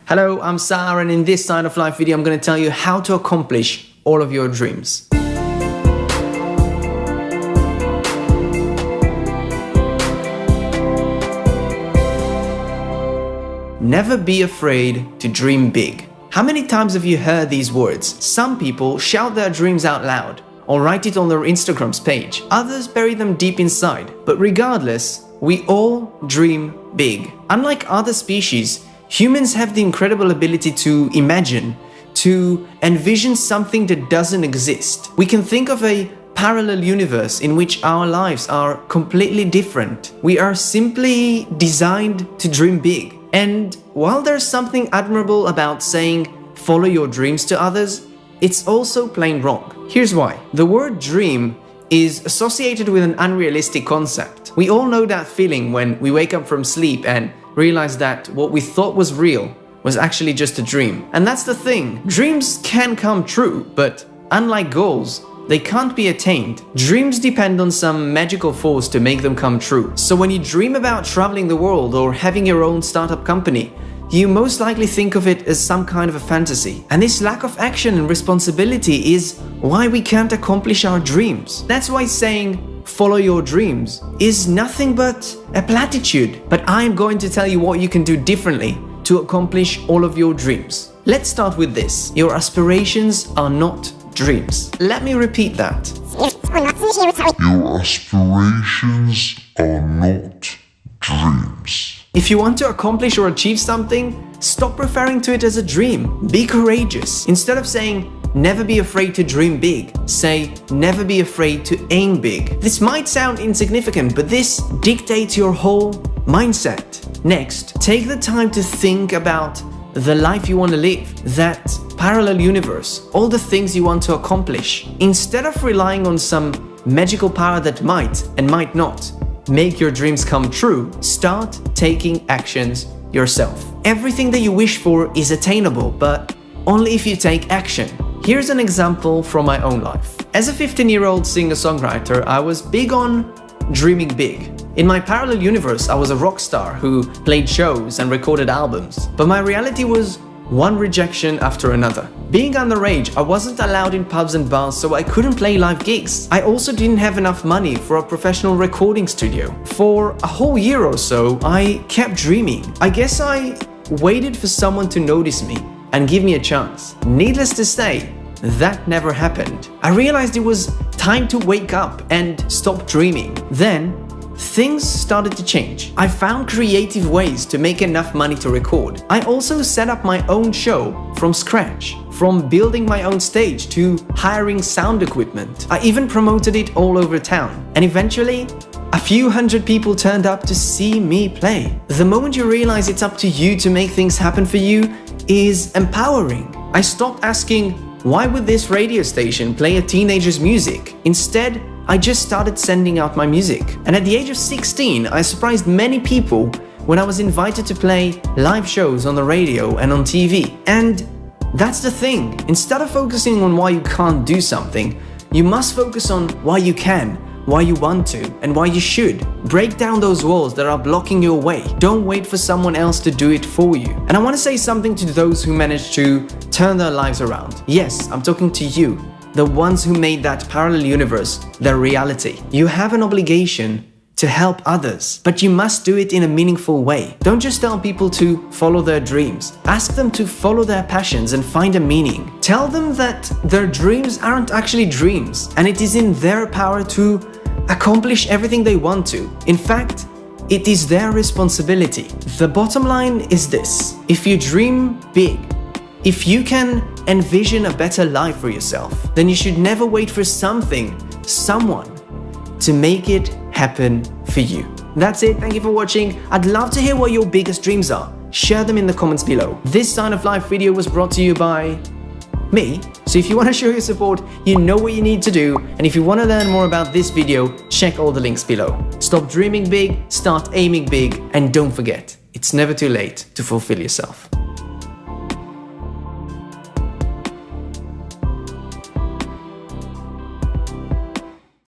Hello, I'm Sar, and in this Sign of Life video, I'm going to tell you how to accomplish all of your dreams. Never be afraid to dream big. How many times have you heard these words? Some people shout their dreams out loud or write it on their Instagram's page. Others bury them deep inside. But regardless, we all dream big. Unlike other species, humans have the incredible ability to imagine, to envision something that doesn't exist. We can think of a parallel universe in which our lives are completely different. We are simply designed to dream big. And while there's something admirable about saying, follow your dreams to others, it's also plain wrong. Here's why. The word dream is associated with an unrealistic concept. We all know that feeling when we wake up from sleep and realize that what we thought was real was actually just a dream. And that's the thing. Dreams can come true, but unlike goals, they can't be attained. Dreams depend on some magical force to make them come true. So when you dream about traveling the world or having your own startup company, you most likely think of it as some kind of a fantasy. And this lack of action and responsibility is why we can't accomplish our dreams. That's why saying, follow your dreams is nothing but a platitude. But I'm going to tell you what you can do differently to accomplish all of your dreams. Let's start with this. Your aspirations are not dreams. Let me repeat that. Your aspirations are not dreams. If you want to accomplish or achieve something, stop referring to it as a dream. Be courageous. Instead of saying, never be afraid to dream big, say, never be afraid to aim big. This might sound insignificant, but this dictates your whole mindset. Next, take the time to think about the life you want to live, that parallel universe, all the things you want to accomplish. Instead of relying on some magical power that might and might not make your dreams come true, start taking actions yourself. Everything that you wish for is attainable, but only if you take action. Here's an example from my own life. As a 15-year-old singer-songwriter, I was big on dreaming big. In my parallel universe, I was a rock star who played shows and recorded albums. But my reality was one rejection after another. Being underage, I wasn't allowed in pubs and bars, so I couldn't play live gigs. I also didn't have enough money for a professional recording studio. For a whole year or so, I kept dreaming. I guess I waited for someone to notice me and give me a chance. Needless to say, that never happened. I realized it was time to wake up and stop dreaming. Then, things started to change. I found creative ways to make enough money to record. I also set up my own show from scratch, from building my own stage to hiring sound equipment. I even promoted it all over town. And eventually, a few hundred people turned up to see me play. The moment you realize it's up to you to make things happen for you is empowering. I stopped asking, why would this radio station play a teenager's music? Instead, I just started sending out my music. And at the age of 16, I surprised many people when I was invited to play live shows on the radio and on TV. And that's the thing. Instead of focusing on why you can't do something, you must focus on why you can, why you want to, and why you should. Break down those walls that are blocking your way. Don't wait for someone else to do it for you. And I want to say something to those who managed to turn their lives around. Yes, I'm talking to you. The ones who made that parallel universe their reality. You have an obligation to help others, but you must do it in a meaningful way. Don't just tell people to follow their dreams. Ask them to follow their passions and find a meaning. Tell them that their dreams aren't actually dreams, and it is in their power to accomplish everything they want to. In fact, it is their responsibility. The bottom line is this: if you dream big, if you can envision a better life for yourself, then you should never wait for something, someone, to make it happen for you. That's it. Thank you for watching. I'd love to hear what your biggest dreams are. Share them in the comments below. This Sign of Life video was brought to you by me. So if you want to show your support, you know what you need to do. And if you want to learn more about this video, check all the links below. Stop dreaming big, start aiming big, and don't forget, it's never too late to fulfill yourself.